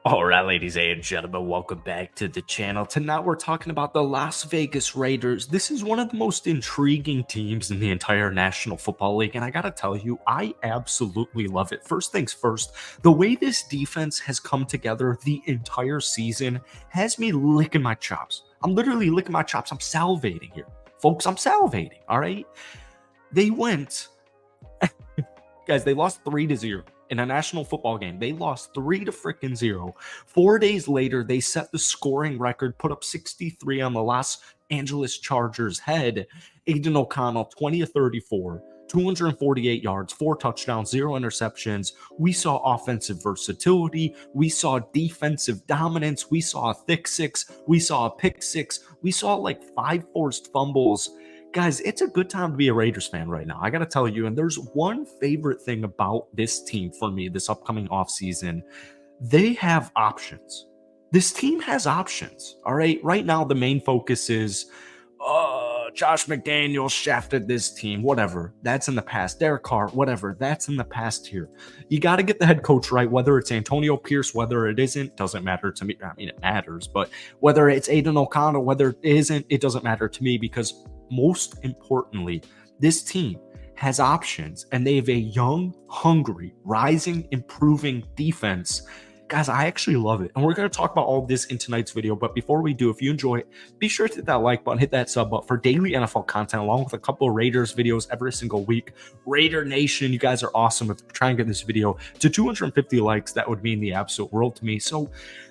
All right, ladies and gentlemen, welcome back to the channel. Tonight we're talking about the Las Vegas Raiders. This is one of the most intriguing teams in the entire National Football League, and I gotta tell you, I absolutely love it. First things first, the way this defense has come together the entire season has me licking my chops. I'm literally licking my chops. I'm salivating here. Folks, I'm salivating, all right? They went, guys, they lost 3-0. In a national football game, they lost 3-0. 4 days later, they set the scoring record, put up 63 on the Los Angeles Chargers' head. Aiden OConnell, 20 of 34, 248 yards, 4 touchdowns, 0 interceptions. We saw offensive versatility. We saw defensive dominance. We saw a thick six. We saw a pick six. We saw like 5 forced fumbles. Guys, it's a good time to be a Raiders fan right now. I got to tell you, and there's one favorite thing about this team for me this upcoming offseason. They have options. This team has options, all right? Right now, the main focus is, Josh McDaniels shafted this team, whatever. That's in the past. Derek Carr, whatever. That's in the past here. You got to get the head coach right, whether it's Antonio Pierce, whether it isn't, doesn't matter to me. I mean, it matters, but whether it's Aiden OConnell, whether it isn't, it doesn't matter to me because most importantly, this team has options and they have a young, hungry, rising, improving defense. Guys, I actually love it. And we're going to talk about all of this in tonight's video. But before we do, if you enjoy it, be sure to hit that like button, hit that sub button for daily NFL content, along with a couple of Raiders videos every single week. Raider Nation, you guys are awesome. If you try and get this video to 250 likes, that would mean the absolute world to me. So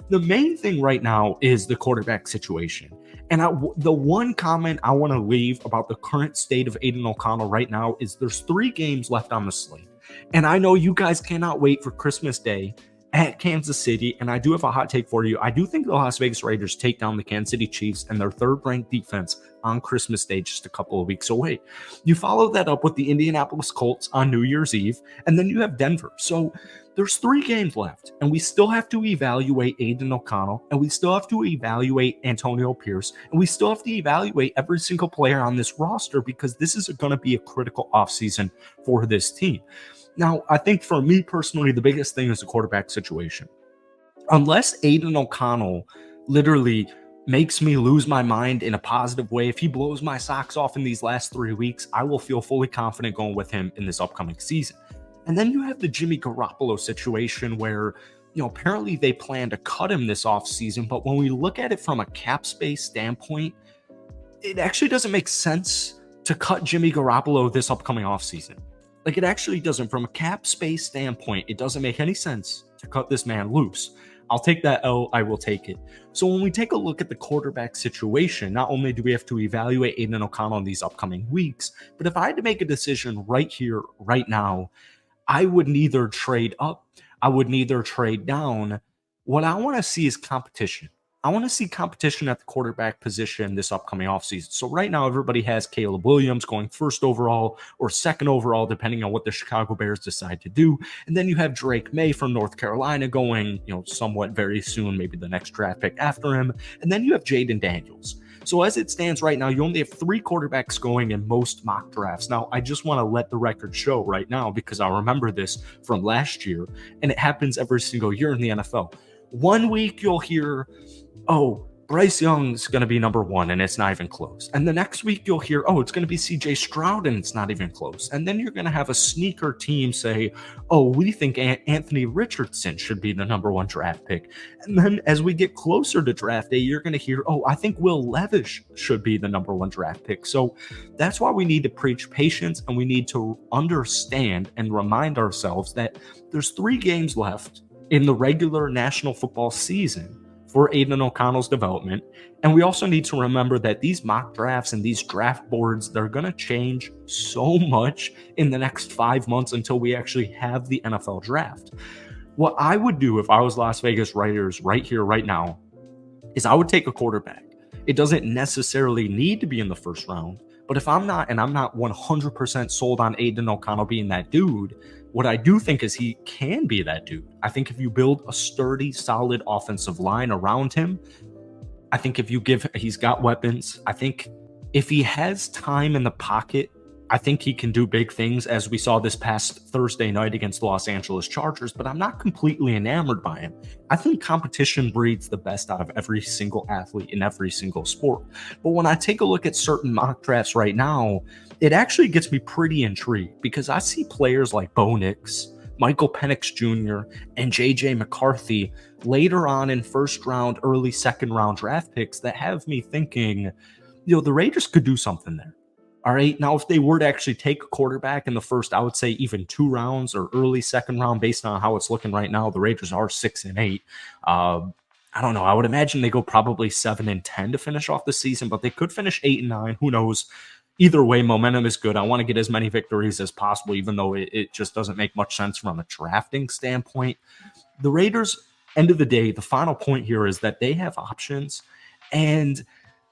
the main thing right now is the quarterback situation. And the one comment I want to leave about the current state of Aiden OConnell right now is there's 3 games left on the slate. And I know you guys cannot wait for Christmas Day at Kansas City, and I do have a hot take for you. I do think the Las Vegas Raiders take down the Kansas City Chiefs and their third-ranked defense on Christmas Day just a couple of weeks away. You follow that up with the Indianapolis Colts on New Year's Eve, and then you have Denver. So there's 3 games left, and we still have to evaluate Aiden OConnell, and we still have to evaluate Antonio Pierce, and we still have to evaluate every single player on this roster because this is going to be a critical offseason for this team. Now, I think for me personally, the biggest thing is the quarterback situation. Unless Aiden OConnell literally makes me lose my mind in a positive way, if he blows my socks off in these last 3 weeks, I will feel fully confident going with him in this upcoming season. And then you have the Jimmy Garoppolo situation where, apparently they plan to cut him this offseason, but when we look at it from a cap space standpoint, it actually doesn't make sense to cut Jimmy Garoppolo this upcoming offseason. Like, it actually doesn't. From a cap space standpoint, it doesn't make any sense to cut this man loose. I'll take that L. I will take it. So when we take a look at the quarterback situation, not only do we have to evaluate Aiden OConnell in these upcoming weeks, but if I had to make a decision right here, right now, I would neither trade up, I would neither trade down. What I want to see is competition. I want to see competition at the quarterback position this upcoming offseason. So right now, everybody has Caleb Williams going 1st overall or 2nd overall, depending on what the Chicago Bears decide to do. And then you have Drake May from North Carolina going, somewhat very soon, maybe the next draft pick after him. And then you have Jaden Daniels. So as it stands right now, you only have 3 quarterbacks going in most mock drafts. Now, I just want to let the record show right now because I remember this from last year, and it happens every single year in the NFL. One week you'll hear, Bryce Young's going to be number 1, and it's not even close. And the next week you'll hear, it's going to be CJ Stroud, and it's not even close. And then you're going to have a sneaker team say, we think Anthony Richardson should be the number 1 draft pick. And then as we get closer to draft day, you're going to hear, I think Will Levis should be the number 1 draft pick. So that's why we need to preach patience, and we need to understand and remind ourselves that there's 3 games left in the regular National Football season for Aiden OConnell's development. And we also need to remember that these mock drafts and these draft boards, they're going to change so much in the next 5 months until we actually have the NFL draft. What I would do if I was Las Vegas Raiders right here, right now, is I would take a quarterback. It doesn't necessarily need to be in the 1st round, but if I'm not 100% sold on Aiden OConnell being that dude, what I do think is he can be that dude. I think if you build a sturdy, solid offensive line around him, I think he's got weapons. I think if he has time in the pocket I think he can do big things, as we saw this past Thursday night against the Los Angeles Chargers, but I'm not completely enamored by him. I think competition breeds the best out of every single athlete in every single sport. But when I take a look at certain mock drafts right now, it actually gets me pretty intrigued because I see players like Bo Nix, Michael Penix Jr., and JJ McCarthy later on in first round, early second round draft picks that have me thinking, the Raiders could do something there. All right. Now, if they were to actually take a quarterback in the first, I would say even 2 rounds or early second round, based on how it's looking right now, the Raiders are 6-8. Uh, I don't know. I would imagine they go probably 7-10 to finish off the season, but they could finish 8-9. Who knows? Either way, momentum is good. I want to get as many victories as possible, even though it just doesn't make much sense from a drafting standpoint. The Raiders, end of the day, the final point here is that they have options. And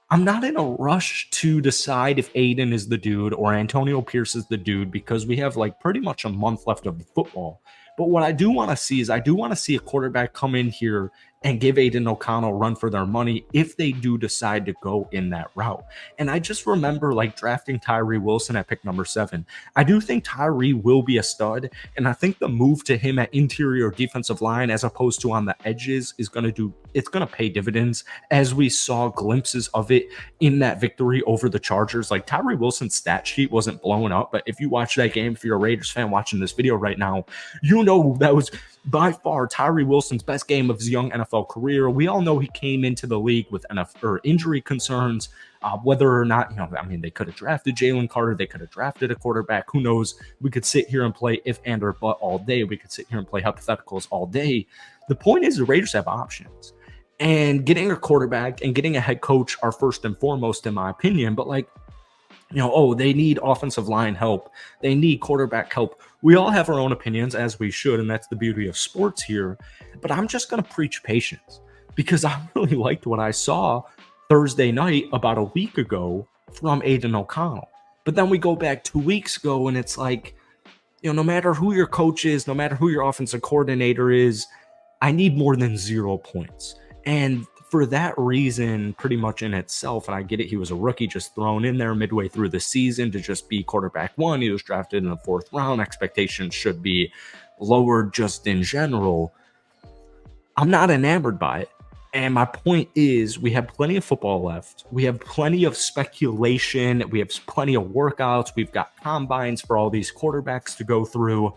I'm not in a rush to decide if Aiden is the dude or Antonio Pierce is the dude because we have like pretty much a month left of the football. But what I do want to see is I do want to see a quarterback come in here and give Aiden OConnell a run for their money if they do decide to go in that route. And I just remember like drafting Tyreek Wilson at pick number 7. I do think Tyree will be a stud, and I think the move to him at interior defensive line as opposed to on the edges is going to pay dividends, as we saw glimpses of it in that victory over the Chargers. Like Tyree Wilson's stat sheet wasn't blowing up, but if you watch that game, if you're a Raiders fan watching this video right now, you know that was by far Tyree Wilson's best game of his young NFL career. We all know he came into the league with injury concerns. Whether or not, they could have drafted Jalen Carter. They could have drafted a quarterback. Who knows? We could sit here and play if and or but all day. We could sit here and play hypotheticals all day. The point is the Raiders have options. And getting a quarterback and getting a head coach are first and foremost, in my opinion. But they need offensive line help. They need quarterback help. We all have our own opinions, as we should, and that's the beauty of sports here. But I'm just going to preach patience because I really liked what I saw Thursday night about a week ago from Aiden OConnell. But then we go back 2 weeks ago, and it's like, no matter who your coach is, no matter who your offensive coordinator is, I need more than 0 points. And for that reason, pretty much in itself, and I get it, he was a rookie just thrown in there midway through the season to just be quarterback 1. He was drafted in the 4th round. Expectations should be lowered just in general. I'm not enamored by it. And my point is, we have plenty of football left. We have plenty of speculation. We have plenty of workouts. We've got combines for all these quarterbacks to go through.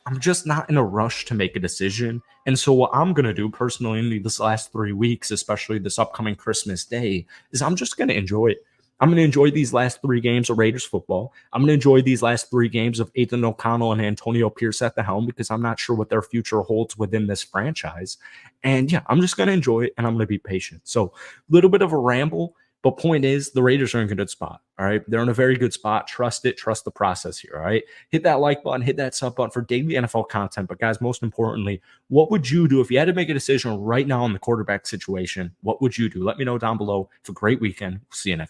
I'm just not in a rush to make a decision. And so what I'm going to do personally in this last 3 weeks, especially this upcoming Christmas Day, is I'm just going to enjoy it. I'm going to enjoy these last 3 games of Raiders football. I'm going to enjoy these last 3 games of Aiden OConnell and Antonio Pierce at the helm because I'm not sure what their future holds within this franchise. And yeah, I'm just going to enjoy it and I'm going to be patient. So a little bit of a ramble, but point is the Raiders are in a good spot. All right. They're in a very good spot. Trust it. Trust the process here. All right. Hit that like button, hit that sub button for daily NFL content. But guys, most importantly, what would you do if you had to make a decision right now on the quarterback situation? What would you do? Let me know down below. Have a great weekend. See you next.